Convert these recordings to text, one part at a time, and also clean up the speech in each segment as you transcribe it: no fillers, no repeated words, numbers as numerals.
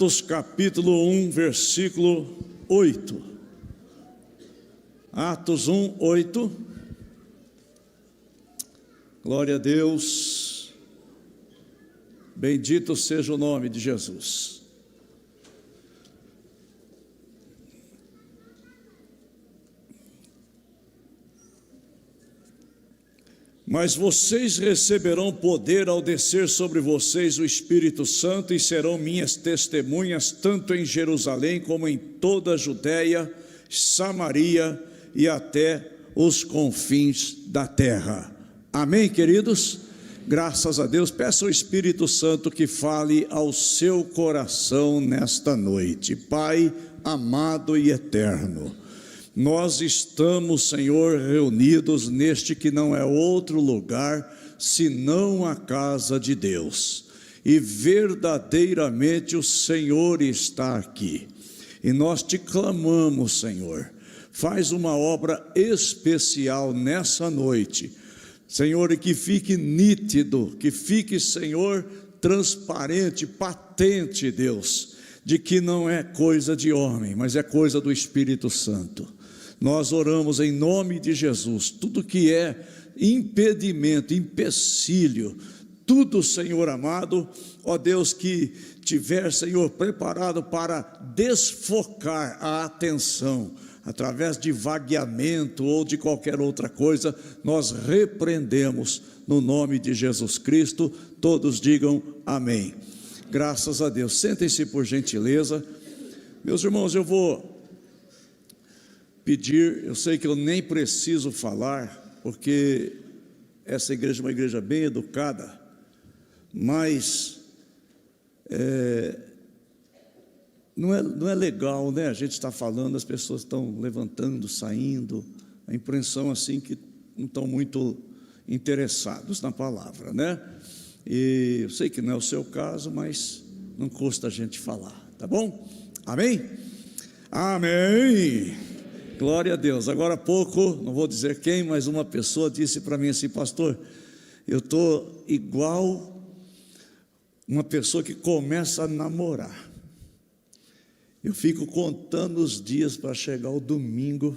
Atos capítulo 1, versículo 8. Atos 1, 8. Glória a Deus. Bendito seja o nome de Jesus. Mas vocês receberão poder ao descer sobre vocês o Espírito Santo e serão minhas testemunhas tanto em Jerusalém como em toda a Judéia, Samaria e até os confins da terra. Amém, queridos? Graças a Deus. Peça ao Espírito Santo que fale ao seu coração nesta noite. Pai amado e eterno, nós estamos, Senhor, reunidos neste que não é outro lugar senão a casa de Deus, e verdadeiramente o Senhor está aqui, e nós te clamamos, Senhor, faz uma obra especial nessa noite, Senhor, e que fique nítido, que fique, Senhor, transparente, patente, Deus, de que não é coisa de homem, mas é coisa do Espírito Santo. Nós oramos em nome de Jesus, tudo que é impedimento, empecilho, tudo, Senhor amado, ó Deus, que tiver, Senhor, preparado para desfocar a atenção, através de vagueamento ou de qualquer outra coisa, nós repreendemos no nome de Jesus Cristo. Todos digam amém. Graças a Deus. Sentem-se por gentileza. Meus irmãos, eu vou pedir, eu sei que eu nem preciso falar, porque essa igreja é uma igreja bem educada, mas não é legal, né? A gente está falando, as pessoas estão levantando, saindo, a impressão assim que não estão muito interessados na palavra, né? E eu sei que não é o seu caso, mas não custa a gente falar, tá bom? Amém? Amém! Glória a Deus. Agora há pouco, não vou dizer quem, mas uma pessoa disse para mim assim: pastor, eu estou igual uma pessoa que começa a namorar. Eu fico contando os dias para chegar o domingo,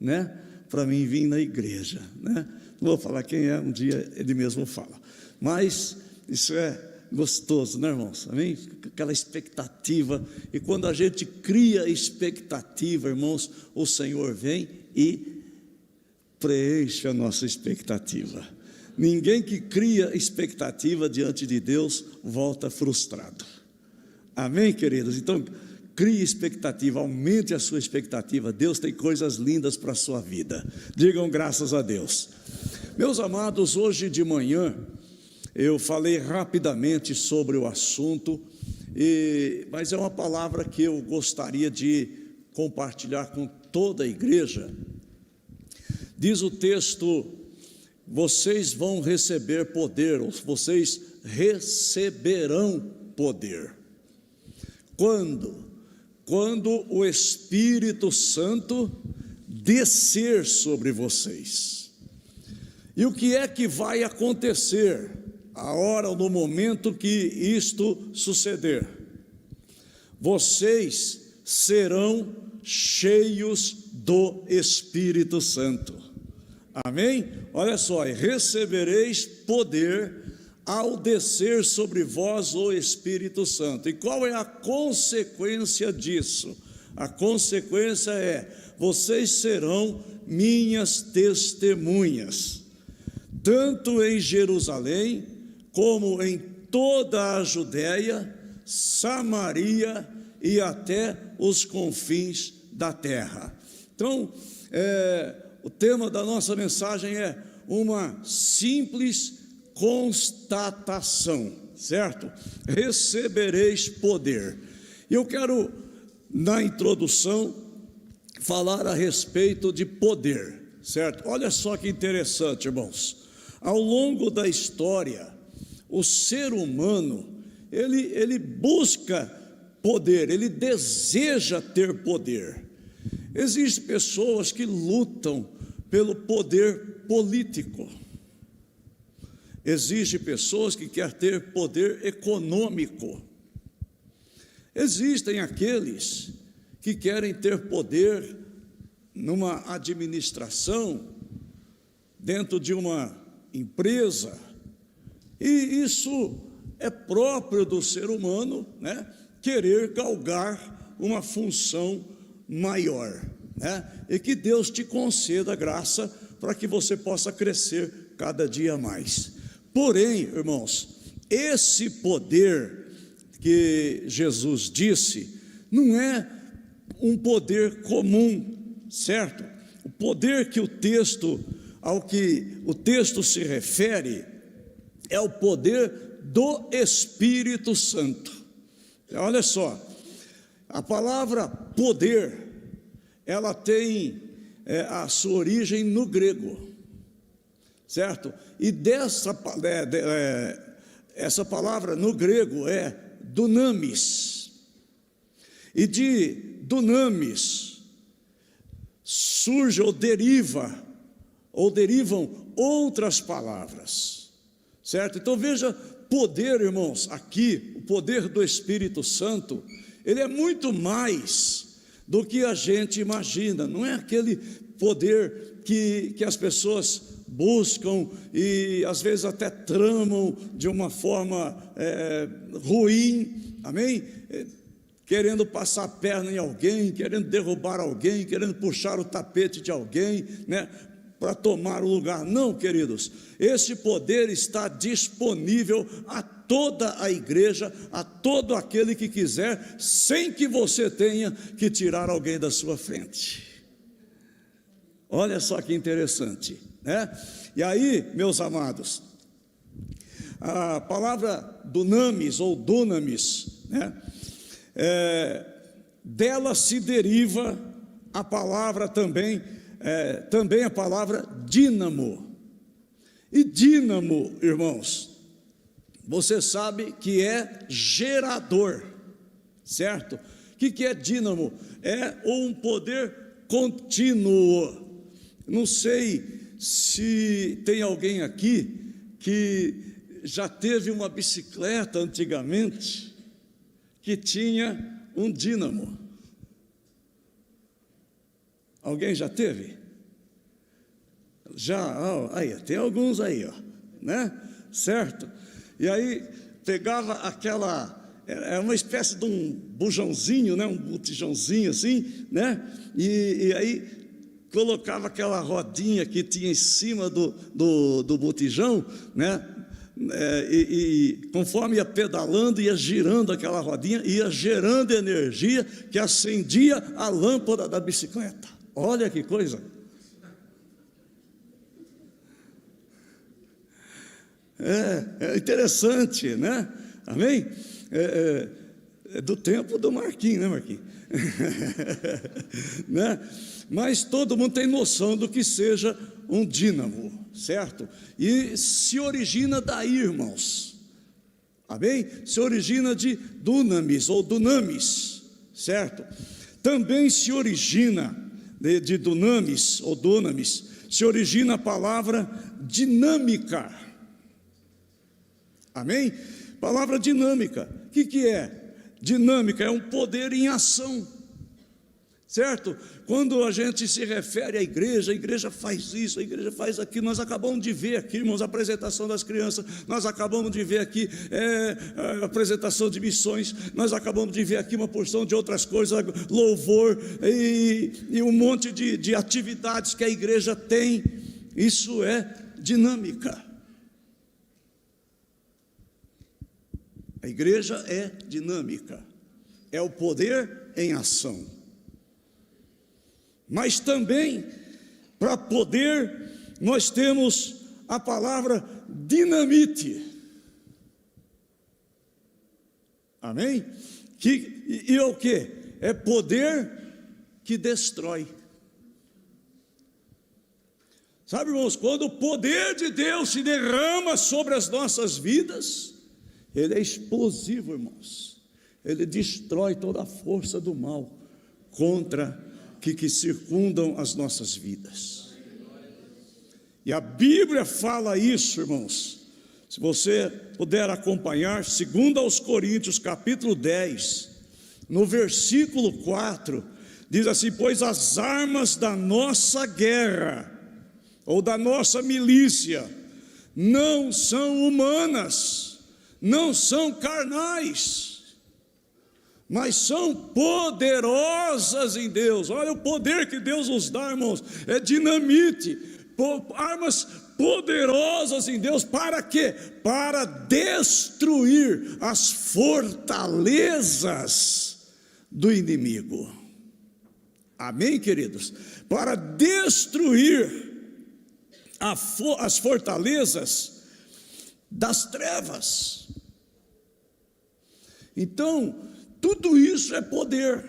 né? Para mim vir na igreja, né? Não vou falar quem é, um dia ele mesmo fala. Mas isso é gostoso, né, irmãos? Amém? Aquela expectativa, e quando a gente cria expectativa, irmãos, o Senhor vem e preenche a nossa expectativa. Ninguém que cria expectativa diante de Deus volta frustrado. Amém, queridos? Então, crie expectativa, aumente a sua expectativa. Deus tem coisas lindas para a sua vida. Digam graças a Deus. Meus amados, hoje de manhã eu falei rapidamente sobre o assunto, mas é uma palavra que eu gostaria de compartilhar com toda a igreja. Diz o texto: vocês vão receber poder, ou vocês receberão poder. Quando o Espírito Santo descer sobre vocês. E o que é que vai acontecer a hora ou no momento que isto suceder? Vocês serão cheios do Espírito Santo. Amém? Olha só, recebereis poder ao descer sobre vós o Espírito Santo. E qual é a consequência disso? A consequência é: vocês serão minhas testemunhas, tanto em Jerusalém, como em toda a Judéia, Samaria e até os confins da terra. Então, o tema da nossa mensagem é uma simples constatação, certo? Recebereis poder. E eu quero, na introdução, falar a respeito de poder, certo? Olha só que interessante, irmãos. Ao longo da história, o ser humano, ele busca poder, ele deseja ter poder. Existem pessoas que lutam pelo poder político. Existem pessoas que querem ter poder econômico. Existem aqueles que querem ter poder numa administração, dentro de uma empresa, e isso é próprio do ser humano, né? Querer galgar uma função maior, né? E que Deus te conceda graça para que você possa crescer cada dia mais. Porém, irmãos, esse poder que Jesus disse não é um poder comum, certo? O poder que ao que o texto se refere é o poder do Espírito Santo. Olha só, a palavra poder, ela tem a sua origem no grego, certo? E essa palavra no grego é dunamis, e de dunamis surge ou derivam outras palavras, certo? Então veja, poder, irmãos, aqui, o poder do Espírito Santo, ele é muito mais do que a gente imagina. Não é aquele poder que as pessoas buscam e às vezes até tramam de uma forma ruim, amém? Querendo passar a perna em alguém, querendo derrubar alguém, querendo puxar o tapete de alguém, né, para tomar o lugar. Não, queridos, esse poder está disponível a toda a igreja, a todo aquele que quiser, sem que você tenha que tirar alguém da sua frente. Olha só que interessante, né? E aí, meus amados, a palavra dunamis ou dunamis, né? Dela se deriva a palavra também a palavra dínamo. E dínamo, irmãos, você sabe que é gerador, certo? O que é dínamo? É um poder contínuo. Não sei se tem alguém aqui que já teve uma bicicleta antigamente que tinha um dínamo. Alguém já teve? Já, aí, tem alguns aí, né? Certo? E aí pegava é uma espécie de um bujãozinho, né? Um botijãozinho assim, né? E aí colocava aquela rodinha que tinha em cima do botijão, né? E conforme ia pedalando, ia girando aquela rodinha, ia gerando energia que acendia a lâmpada da bicicleta. Olha que coisa! É interessante, né? Amém? É do tempo do Marquinhos, né, Marquinhos? Né? Mas todo mundo tem noção do que seja um dínamo, certo? E se origina daí, irmãos. Amém? Se origina de dunamis ou dunamis, certo? Também se origina de dunamis ou dunamis, se origina a palavra dinâmica. Amém? Palavra dinâmica. O que é? Dinâmica é um poder em ação, certo? Quando a gente se refere à igreja, a igreja faz isso, a igreja faz aquilo. Nós acabamos de ver aqui, irmãos, a apresentação das crianças, nós acabamos de ver aqui a apresentação de missões, nós acabamos de ver aqui uma porção de outras coisas, louvor e um monte de atividades que a igreja tem. Isso é dinâmica. A igreja é dinâmica, é o poder em ação. Mas também, para poder, nós temos a palavra dinamite. Amém? E é o que? É poder que destrói. Sabe, irmãos, quando o poder de Deus se derrama sobre as nossas vidas, ele é explosivo, irmãos. Ele destrói toda a força do mal contra que circundam as nossas vidas. E a Bíblia fala isso, irmãos. Se você puder acompanhar, 2 aos Coríntios, capítulo 10, no versículo 4, diz assim: pois as armas da nossa guerra, ou da nossa milícia, não são humanas, não são carnais, mas são poderosas em Deus. Olha o poder que Deus nos dá, irmãos, é dinamite, armas poderosas em Deus. Para quê? Para destruir as fortalezas do inimigo. Amém, queridos? Para destruir as fortalezas das trevas. Então, tudo isso é poder.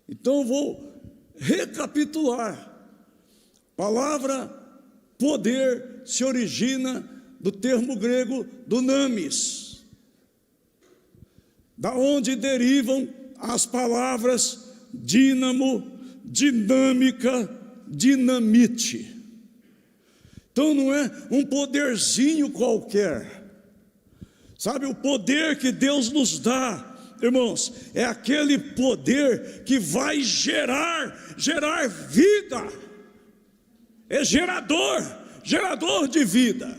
Então, eu vou recapitular. A palavra poder se origina do termo grego dunamis, da onde derivam as palavras dínamo, dinâmica, dinamite. Então não é um poderzinho qualquer, sabe? O poder que Deus nos dá, irmãos, é aquele poder que vai gerar vida, é gerador de vida.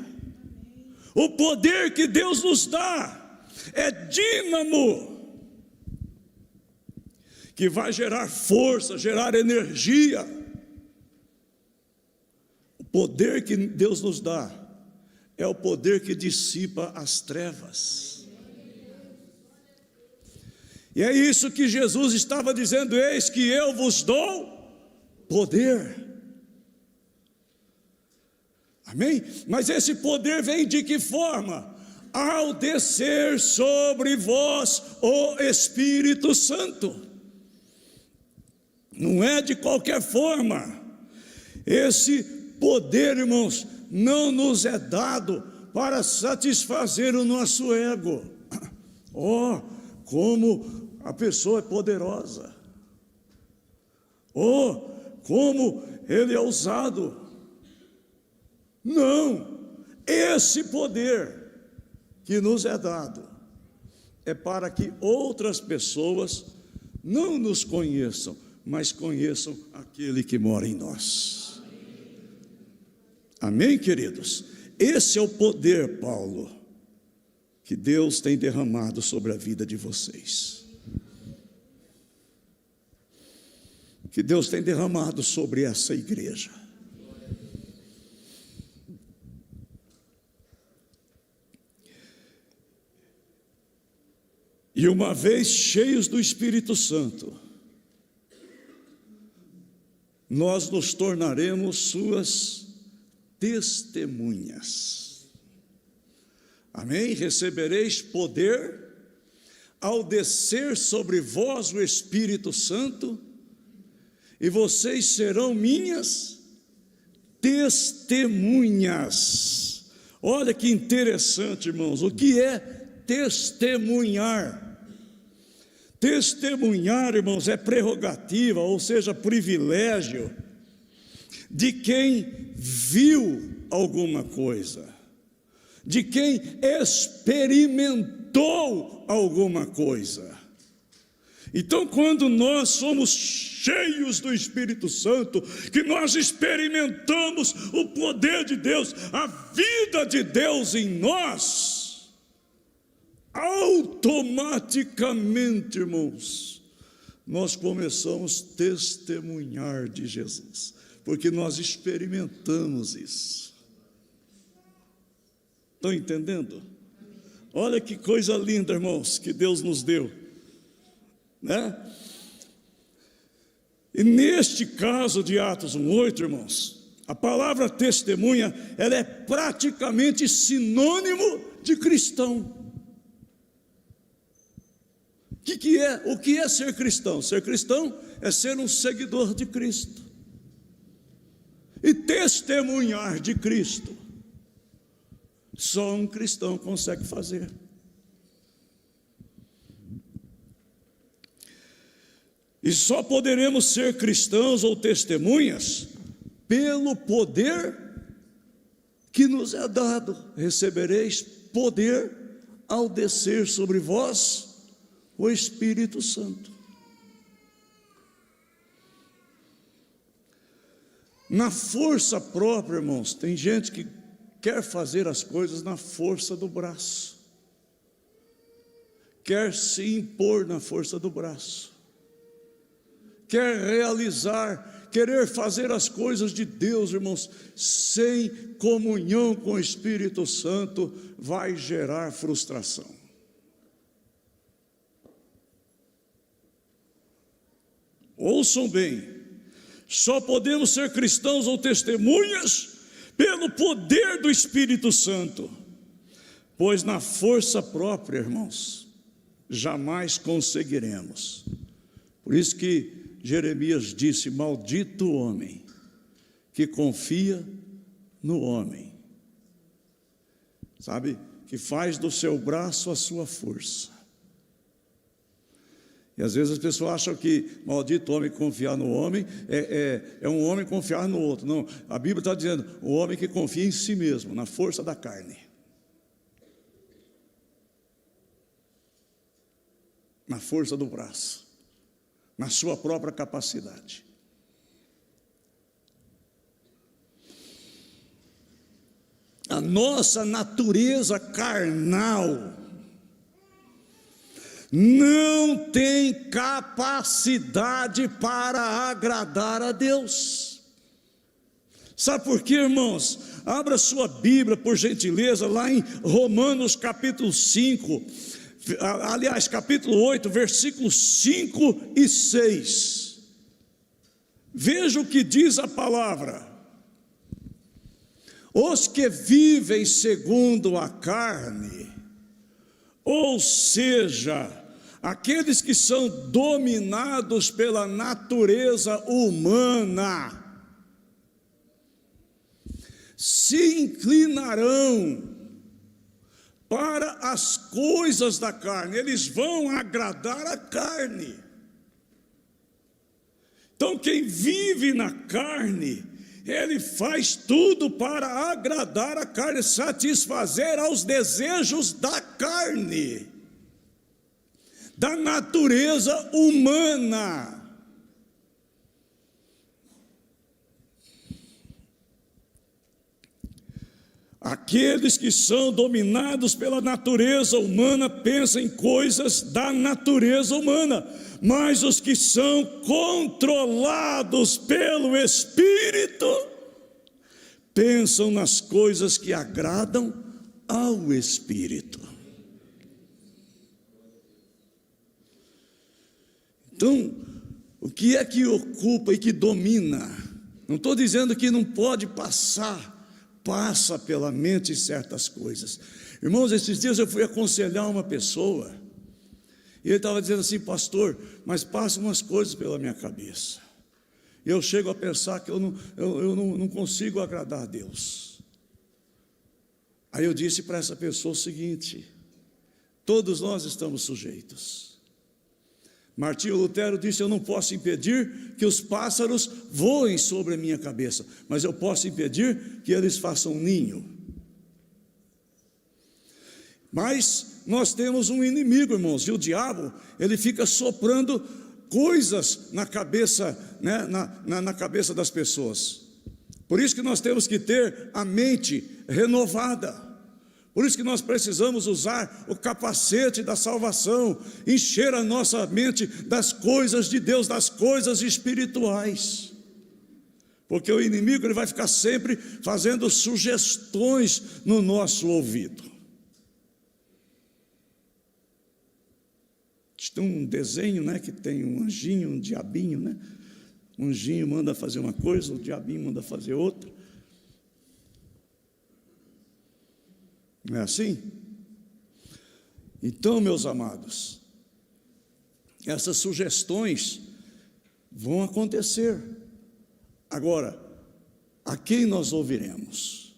O poder que Deus nos dá é dínamo, que vai gerar força, gerar energia. O poder que Deus nos dá é o poder que dissipa as trevas. E é isso que Jesus estava dizendo: eis que eu vos dou poder. Amém? Mas esse poder vem de que forma? Ao descer sobre vós o Espírito Santo. Não é de qualquer forma. Esse poder, irmãos, não nos é dado para satisfazer o nosso ego. Oh, como a pessoa é poderosa. Oh, como ele é ousado. Não, esse poder que nos é dado é para que outras pessoas não nos conheçam, mas conheçam aquele que mora em nós. Amém, queridos? Esse é o poder, Paulo, que Deus tem derramado sobre a vida de vocês, que Deus tem derramado sobre essa igreja. E uma vez cheios do Espírito Santo, nós nos tornaremos suas testemunhas. Amém? Recebereis poder ao descer sobre vós o Espírito Santo, e vocês serão minhas testemunhas. Olha que interessante, irmãos, o que é testemunhar? Testemunhar, irmãos, é prerrogativa, ou seja, privilégio de quem viu alguma coisa, de quem experimentou alguma coisa. Então, quando nós somos cheios do Espírito Santo, que nós experimentamos o poder de Deus, a vida de Deus em nós, automaticamente, irmãos, nós começamos a testemunhar de Jesus, porque nós experimentamos isso. Estão entendendo? Olha que coisa linda, irmãos, que Deus nos deu, né? E neste caso de Atos 1:8, irmãos, a palavra testemunha, ela é praticamente sinônimo de cristão. O que é ser cristão? Ser cristão é ser um seguidor de Cristo e testemunhar de Cristo. Só um cristão consegue fazer. E só poderemos ser cristãos ou testemunhas pelo poder que nos é dado. Recebereis poder ao descer sobre vós o Espírito Santo. Na força própria, irmãos, tem gente que quer fazer as coisas na força do braço, quer se impor na força do braço, quer realizar, querer fazer as coisas de Deus, irmãos, sem comunhão com o Espírito Santo, vai gerar frustração. Ouçam bem, só podemos ser cristãos ou testemunhas pelo poder do Espírito Santo, pois na força própria, irmãos, jamais conseguiremos. Por isso que Jeremias disse: maldito o homem que confia no homem, sabe, que faz do seu braço a sua força. E às vezes as pessoas acham que maldito homem que confiar no homem é um homem confiar no outro. Não, a Bíblia está dizendo o homem que confia em si mesmo, na força da carne, na força do braço, na sua própria capacidade. A nossa natureza carnal não tem capacidade para agradar a Deus. Sabe por quê, irmãos? Abra sua Bíblia, por gentileza, lá em Romanos capítulo 5, aliás, capítulo 8, versículos 5 e 6. Veja o que diz a palavra: os que vivem segundo a carne, ou seja, aqueles que são dominados pela natureza humana, se inclinarão para as coisas da carne, eles vão agradar a carne. Então quem vive na carne, ele faz tudo para agradar a carne, satisfazer aos desejos da carne, da natureza humana. Aqueles que são dominados pela natureza humana pensam em coisas da natureza humana, mas os que são controlados pelo Espírito pensam nas coisas que agradam ao Espírito. Então, o que é que ocupa e que domina? Não estou dizendo que não pode passar, passa pela mente certas coisas. Irmãos, esses dias eu fui aconselhar uma pessoa, e ele estava dizendo assim: pastor, mas passam umas coisas pela minha cabeça, eu chego a pensar que eu não consigo agradar a Deus. Aí eu disse para essa pessoa o seguinte: todos nós estamos sujeitos. Martinho Lutero disse: eu não posso impedir que os pássaros voem sobre a minha cabeça, mas eu posso impedir que eles façam ninho. Mas nós temos um inimigo, irmãos, e o diabo, ele fica soprando coisas na cabeça, né, na cabeça das pessoas. Por isso que nós temos que ter a mente renovada. Por isso que nós precisamos usar o capacete da salvação, encher a nossa mente das coisas de Deus, das coisas espirituais. Porque o inimigo, ele vai ficar sempre fazendo sugestões no nosso ouvido. Tem um desenho, né, que tem um anjinho, um diabinho, né? O anjinho manda fazer uma coisa, o diabinho manda fazer outra. Não é assim? Então, meus amados, essas sugestões vão acontecer. Agora, a quem nós ouviremos?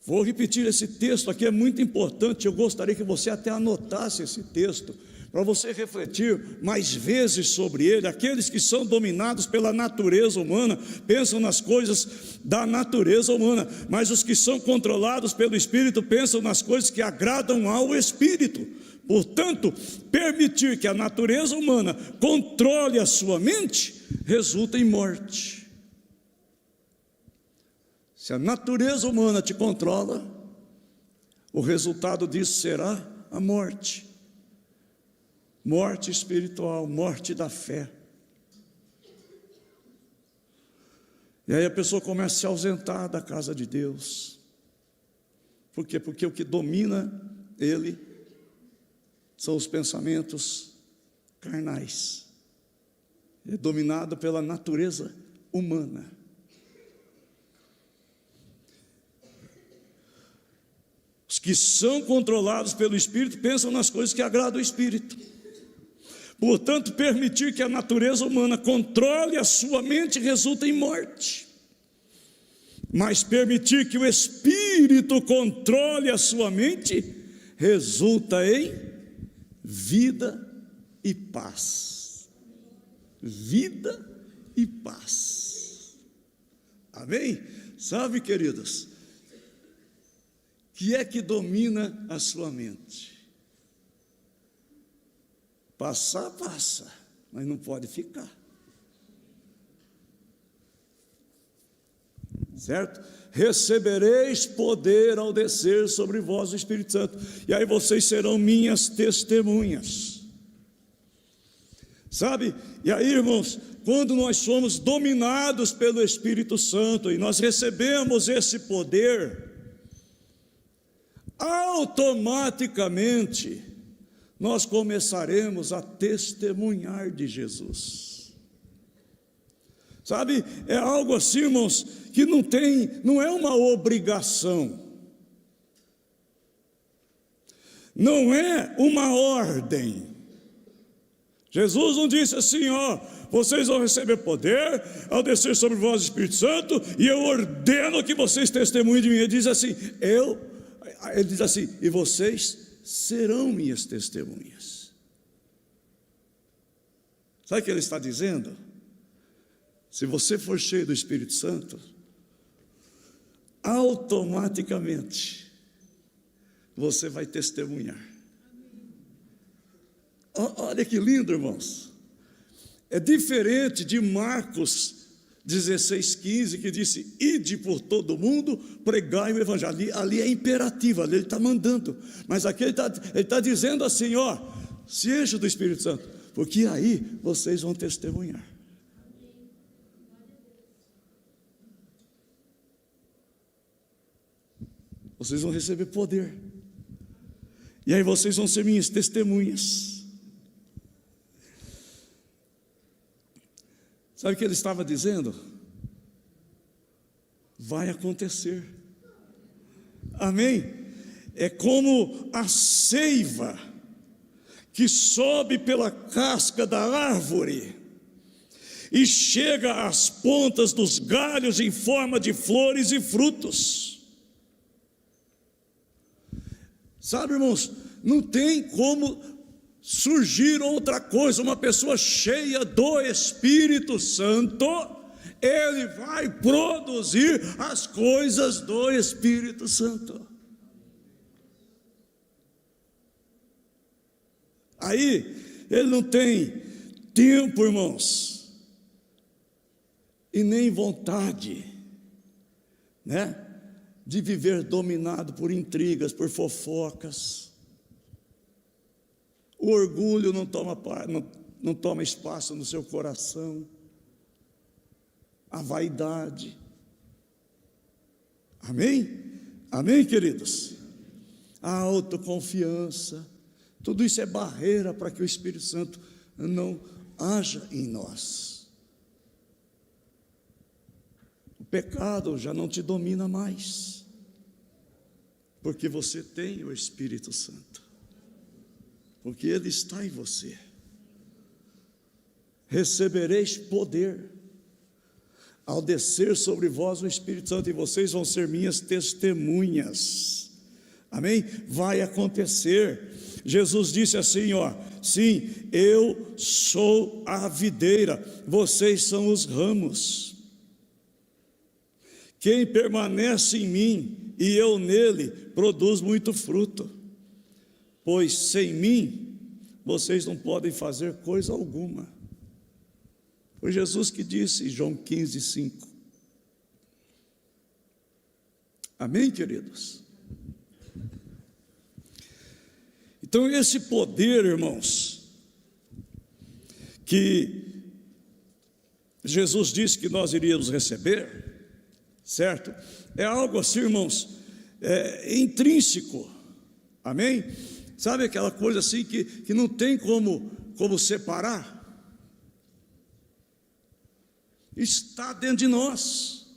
Vou repetir esse texto aqui, é muito importante. Eu gostaria que você até anotasse esse texto, para você refletir mais vezes sobre ele. Aqueles que são dominados pela natureza humana pensam nas coisas da natureza humana, mas os que são controlados pelo Espírito pensam nas coisas que agradam ao Espírito. Portanto, permitir que a natureza humana controle a sua mente resulta em morte. Se a natureza humana te controla, o resultado disso será a morte. Morte espiritual, morte da fé. E aí a pessoa começa a se ausentar da casa de Deus. Por quê? Porque o que domina ele são os pensamentos carnais. É dominado pela natureza humana. Os que são controlados pelo Espírito pensam nas coisas que agradam o Espírito. Portanto, permitir que a natureza humana controle a sua mente resulta em morte. Mas permitir que o Espírito controle a sua mente resulta em vida e paz. Vida e paz. Amém? Sabe, queridos, que é que domina a sua mente? Passar, passa, mas não pode ficar. Certo? Recebereis poder ao descer sobre vós o Espírito Santo, e aí vocês serão minhas testemunhas. Sabe? E aí, irmãos, quando nós somos dominados pelo Espírito Santo e nós recebemos esse poder, automaticamente nós começaremos a testemunhar de Jesus. Sabe, é algo assim, irmãos, que não é uma obrigação, não é uma ordem. Jesus não disse assim, vocês vão receber poder ao descer sobre vós o Espírito Santo, e eu ordeno que vocês testemunhem de mim. Ele diz assim, e vocês serão minhas testemunhas. Sabe o que ele está dizendo? Se você for cheio do Espírito Santo, automaticamente você vai testemunhar. Olha que lindo, irmãos. É diferente de Marcos 16:15, que disse, ide por todo mundo, pregai o evangelho. Ali é imperativo, ali ele está mandando. Mas aqui ele está dizendo assim, se enche do Espírito Santo, porque aí vocês vão testemunhar. Vocês vão receber poder. E aí vocês vão ser minhas testemunhas. Sabe o que ele estava dizendo? Vai acontecer. Amém? É como a seiva que sobe pela casca da árvore e chega às pontas dos galhos em forma de flores e frutos. Sabe, irmãos, não tem como surgir outra coisa. Uma pessoa cheia do Espírito Santo, ele vai produzir as coisas do Espírito Santo. Aí, ele não tem tempo, irmãos, e nem vontade, de viver dominado por intrigas, por fofocas. O orgulho não toma espaço no seu coração. A vaidade. Amém? Amém, queridos? A autoconfiança. Tudo isso é barreira para que o Espírito Santo não haja em nós. O pecado já não te domina mais, porque você tem o Espírito Santo, porque Ele está em você. Recebereis poder ao descer sobre vós o Espírito Santo, e vocês vão ser minhas testemunhas. Amém? Vai acontecer. Jesus disse assim, sim, eu sou a videira, vocês são os ramos. Quem permanece em mim e eu nele, produz muito fruto, pois sem mim vocês não podem fazer coisa alguma. Foi Jesus que disse em João 15:5. Amém, queridos? Então esse poder, irmãos, que Jesus disse que nós iríamos receber, certo? É algo assim, irmãos, intrínseco, amém? Sabe aquela coisa assim que não tem como separar? Está dentro de nós,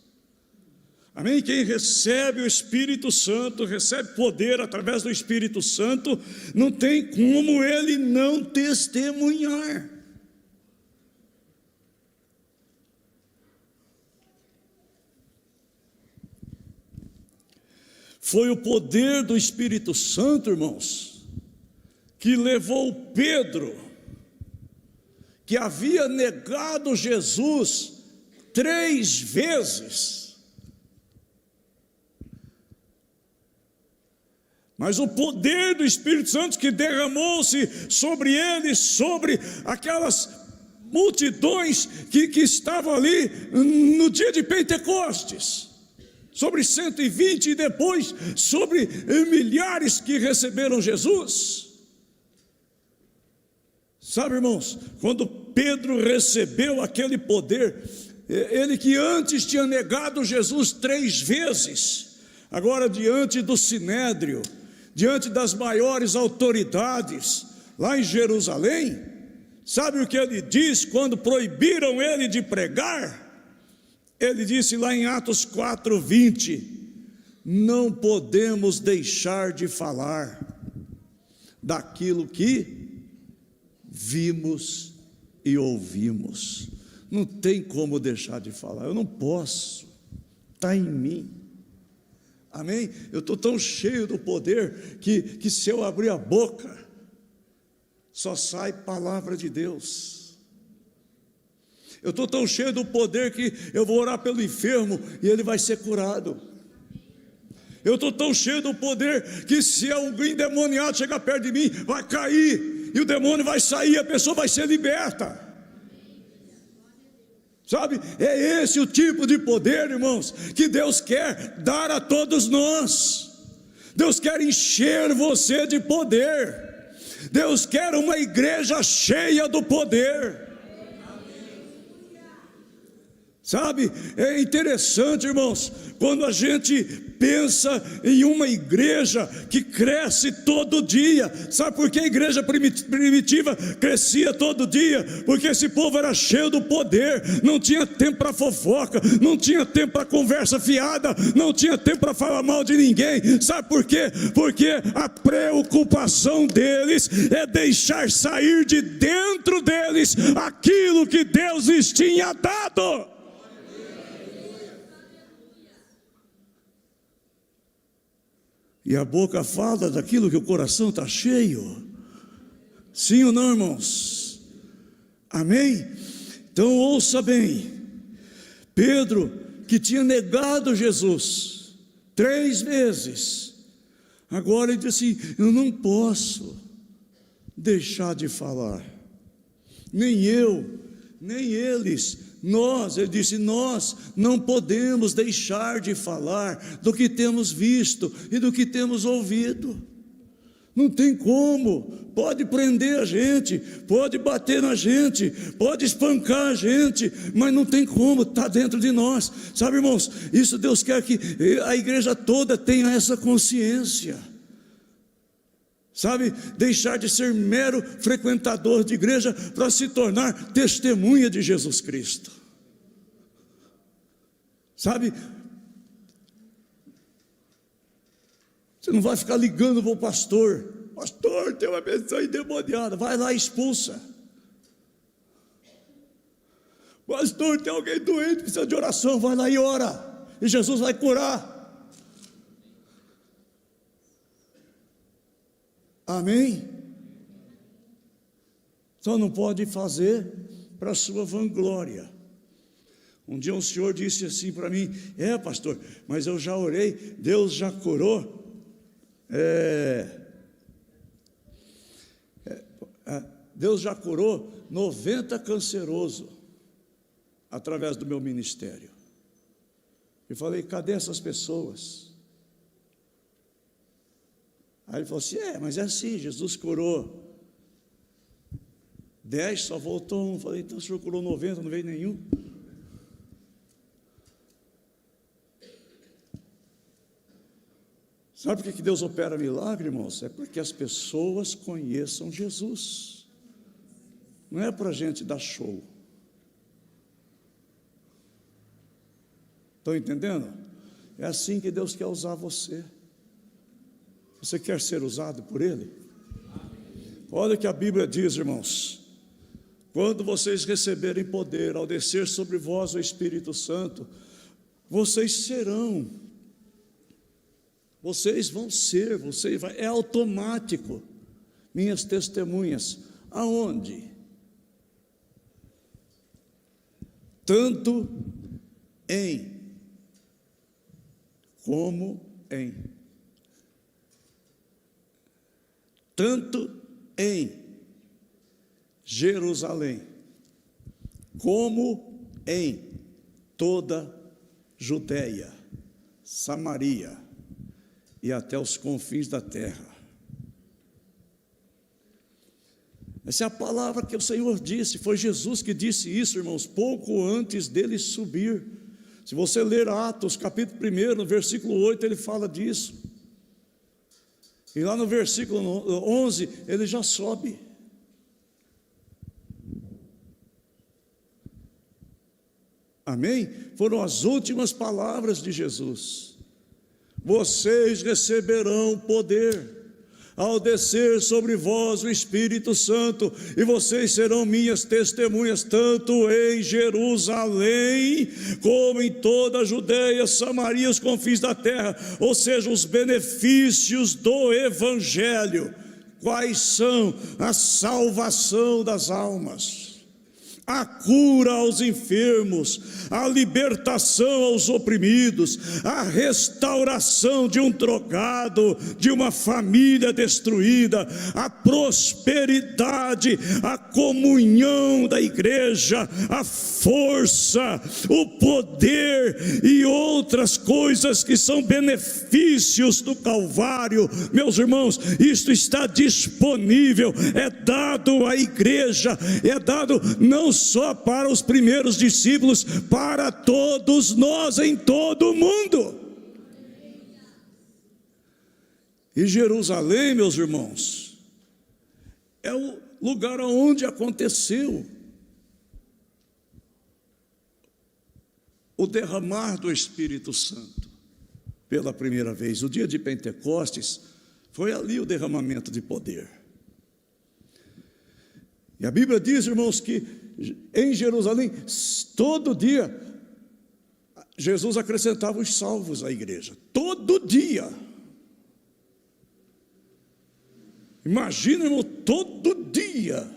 amém? Quem recebe o Espírito Santo, recebe poder através do Espírito Santo, não tem como ele não testemunhar. Foi o poder do Espírito Santo, irmãos, que levou Pedro, que havia negado Jesus 3 vezes, mas o poder do Espírito Santo que derramou-se sobre ele, sobre aquelas multidões que estavam ali no dia de Pentecostes, sobre 120 e depois sobre milhares que receberam Jesus. Sabe, irmãos, quando Pedro recebeu aquele poder, ele que antes tinha negado Jesus 3 vezes, agora diante do Sinédrio, diante das maiores autoridades, lá em Jerusalém, sabe o que ele diz quando proibiram ele de pregar? Ele disse lá em Atos 4:20, não podemos deixar de falar daquilo que vimos e ouvimos. Não tem como deixar de falar, eu não posso, está em mim, amém? Eu estou tão cheio do poder que se eu abrir a boca, só sai palavra de Deus. Eu estou tão cheio do poder que eu vou orar pelo enfermo e ele vai ser curado. Eu estou tão cheio do poder que se alguém endemoniado chegar perto de mim, vai cair e o demônio vai sair, a pessoa vai ser liberta. Sabe, é esse o tipo de poder, irmãos, que Deus quer dar a todos nós. Deus quer encher você de poder. Deus quer uma igreja cheia do poder. Sabe, é interessante, irmãos, quando a gente pensa em uma igreja que cresce todo dia. Sabe por que a igreja primitiva crescia todo dia? Porque esse povo era cheio do poder, não tinha tempo para fofoca, não tinha tempo para conversa fiada, não tinha tempo para falar mal de ninguém. Sabe por quê? Porque a preocupação deles é deixar sair de dentro deles aquilo que Deus lhes tinha dado. E a boca fala daquilo que o coração está cheio. Sim ou não, irmãos? Amém? Então ouça bem. Pedro, que tinha negado Jesus 3 vezes, agora ele disse assim, eu não posso deixar de falar. Nem eu, nem eles. Ele disse, nós não podemos deixar de falar do que temos visto e do que temos ouvido. Não tem como, pode prender a gente, pode bater na gente, pode espancar a gente, mas não tem como, está dentro de nós. Sabe, irmãos, isso Deus quer que a igreja toda tenha essa consciência. Sabe, deixar de ser mero frequentador de igreja para se tornar testemunha de Jesus Cristo. Sabe, você não vai ficar ligando para o pastor, tem uma pessoa endemoniada, vai lá e expulsa. Pastor, tem alguém doente, precisa de oração, vai lá e ora, e Jesus vai curar. Amém? Só não pode fazer para a sua vanglória. Um dia um senhor disse assim para mim, pastor, mas eu já orei, Deus já curou Deus já curou 90 cancerosos através do meu ministério. Eu falei, cadê essas pessoas? Aí ele falou assim, mas é assim, Jesus curou 10, só voltou um. Eu falei, então o senhor curou 90, não veio nenhum? Sabe por que Deus opera milagre, irmãos? É porque as pessoas conheçam Jesus. Não é para a gente dar show. Estão entendendo? É assim que Deus quer usar você. Você quer ser usado por Ele? Olha o que a Bíblia diz, irmãos. Quando vocês receberem poder, ao descer sobre vós o Espírito Santo, vocês vão ser, é automático, minhas testemunhas. Aonde? Tanto em como em. Tanto em Jerusalém, como em toda Judeia, Samaria e até os confins da terra. Essa é a palavra que o Senhor disse, foi Jesus que disse isso, irmãos, pouco antes dele subir. Se você ler Atos, capítulo 1, no versículo 8, ele fala disso. E lá no versículo 11, ele já sobe. Amém? Foram as últimas palavras de Jesus. Vocês receberão poder ao descer sobre vós o Espírito Santo, e vocês serão minhas testemunhas, tanto em Jerusalém, como em toda a Judeia, Samaria, os confins da terra. Ou seja, os benefícios do Evangelho. Quais são? A salvação das almas, a cura aos enfermos, a libertação aos oprimidos, a restauração de um drogado, de uma família destruída, a prosperidade, a comunhão da igreja, a força, o poder e outras coisas que são benefícios do Calvário. Meus irmãos, isto está disponível, é dado à igreja, é dado não só para os primeiros discípulos, para todos nós em todo o mundo. E Jerusalém, meus irmãos, é o lugar onde aconteceu o derramar do Espírito Santo pela primeira vez. O dia de Pentecostes foi ali o derramamento de poder. E a Bíblia diz, irmãos, que em Jerusalém, todo dia, Jesus acrescentava os salvos à igreja, todo dia. Imagina, irmão, todo dia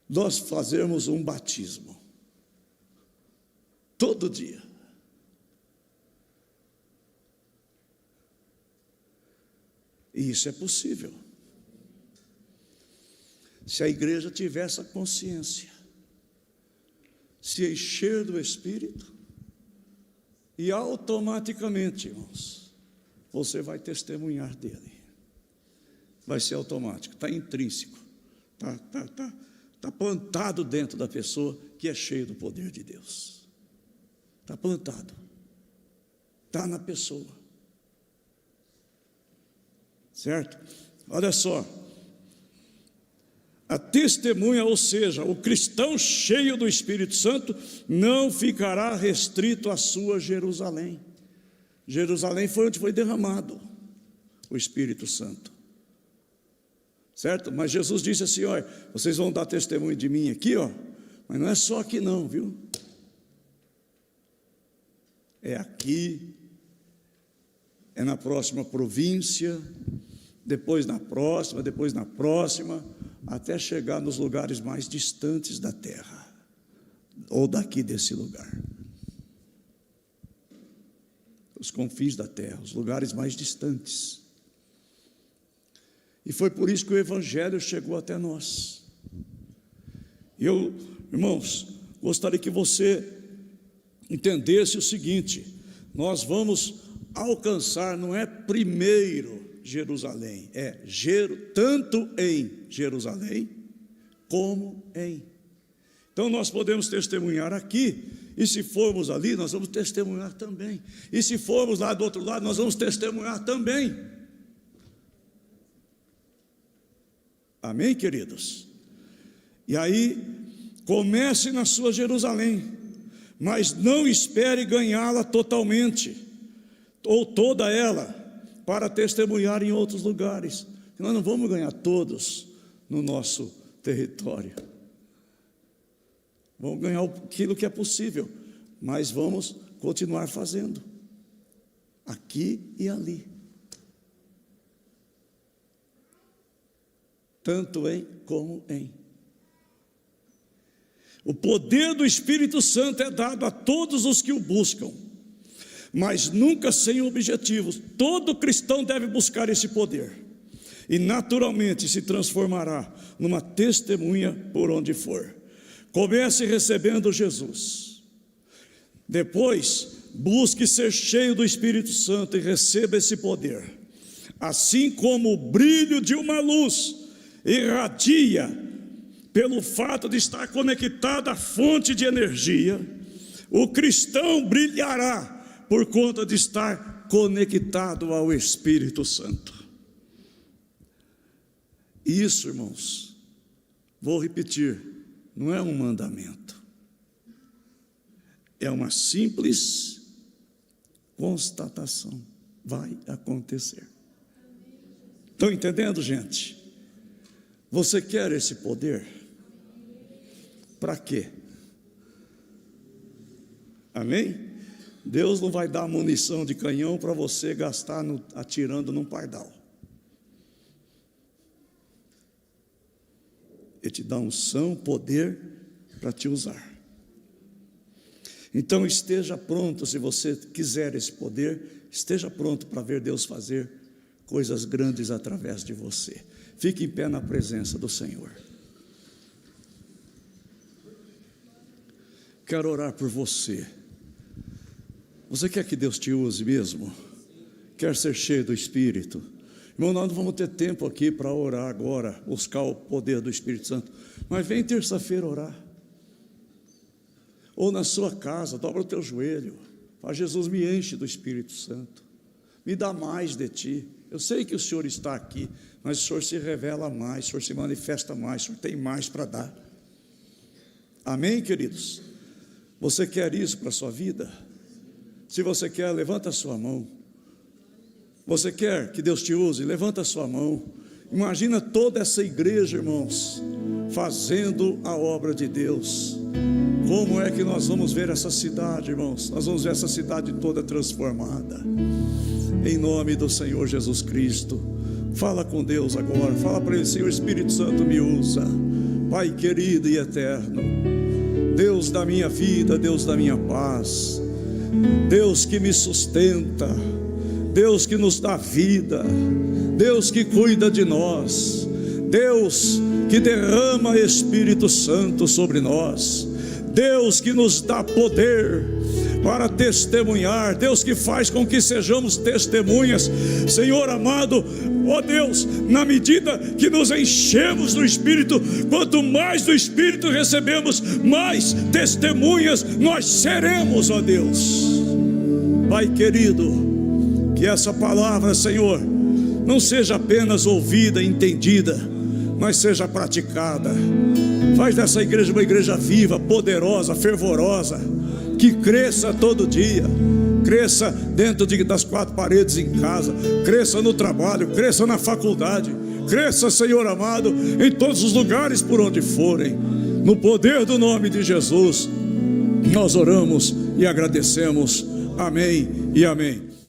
nós fazemos um batismo, todo dia. E isso é possível se a igreja tiver essa consciência, se encher do Espírito, e automaticamente, irmãos, você vai testemunhar dele. Vai ser automático, está intrínseco, está plantado dentro da pessoa que é cheio do poder de Deus. Está plantado, está na pessoa, certo? Olha só, a testemunha, ou seja, o cristão cheio do Espírito Santo, não ficará restrito à sua Jerusalém. Jerusalém foi onde foi derramado o Espírito Santo, certo? Mas Jesus disse assim, olha, vocês vão dar testemunho de mim aqui, ó, mas não é só aqui não, viu? É aqui, é na próxima província, depois na próxima, até chegar nos lugares mais distantes da terra, ou daqui desse lugar, os confins da terra, os lugares mais distantes. E foi por isso que o Evangelho chegou até nós. Eu, irmãos, gostaria que você entendesse o seguinte: nós vamos alcançar, não é primeiro Jerusalém, é tanto em Jerusalém como em. Então nós podemos testemunhar aqui, e se formos ali, nós vamos testemunhar também. E se formos lá do outro lado, nós vamos testemunhar também. Amém, queridos? E aí, comece na sua Jerusalém, mas não espere ganhá-la totalmente, ou toda ela, para testemunhar em outros lugares. Nós não vamos ganhar todos no nosso território. Vamos ganhar aquilo que é possível, mas vamos continuar fazendo, aqui e ali. Tanto em como em. O poder do Espírito Santo é dado a todos os que o buscam, mas nunca sem objetivos. Todo cristão deve buscar esse poder, e naturalmente se transformará numa testemunha por onde for. Comece recebendo Jesus, depois busque ser cheio do Espírito Santo e receba esse poder. Assim como o brilho de uma luz irradia pelo fato de estar conectado à fonte de energia, o cristão brilhará por conta de estar conectado ao Espírito Santo. Isso, irmãos, vou repetir, não é um mandamento, é uma simples constatação. Vai acontecer. Estão entendendo, gente? Você quer esse poder? Para quê? Amém? Deus não vai dar munição de canhão para você gastar atirando num pardal. Ele te dá unção, poder para te usar. Então esteja pronto, se você quiser esse poder, esteja pronto para ver Deus fazer coisas grandes através de você. Fique em pé na presença do Senhor. Quero orar por você. Você quer que Deus te use mesmo? Quer ser cheio do Espírito? Irmão, nós não vamos ter tempo aqui para orar agora, buscar o poder do Espírito Santo, mas vem terça-feira orar, ou na sua casa, dobra o teu joelho, fala: Jesus, me enche do Espírito Santo, me dá mais de Ti. Eu sei que o Senhor está aqui, mas o Senhor se revela mais, o Senhor se manifesta mais, o Senhor tem mais para dar. Amém, queridos? Você quer isso para a sua vida? Se você quer, levanta a sua mão. Você quer que Deus te use? Levanta a sua mão. Imagina toda essa igreja, irmãos, fazendo a obra de Deus. Como é que nós vamos ver essa cidade, irmãos? Nós vamos ver essa cidade toda transformada. Em nome do Senhor Jesus Cristo. Fala com Deus agora. Fala para Ele: Senhor Espírito Santo, me usa. Pai querido e eterno, Deus da minha vida, Deus da minha paz, Deus que me sustenta, Deus que nos dá vida, Deus que cuida de nós, Deus que derrama Espírito Santo sobre nós, Deus que nos dá poder para testemunhar, Deus que faz com que sejamos testemunhas. Senhor amado, ó Deus, na medida que nos enchemos do Espírito, quanto mais do Espírito recebemos, mais testemunhas nós seremos, ó Deus. Pai querido, que essa palavra, Senhor, não seja apenas ouvida e entendida, mas seja praticada. Faz dessa igreja uma igreja viva, poderosa, fervorosa, que cresça todo dia, cresça dentro das quatro paredes em casa, cresça no trabalho, cresça na faculdade, cresça, Senhor amado, em todos os lugares por onde forem. No poder do nome de Jesus, nós oramos e agradecemos. Amém e amém.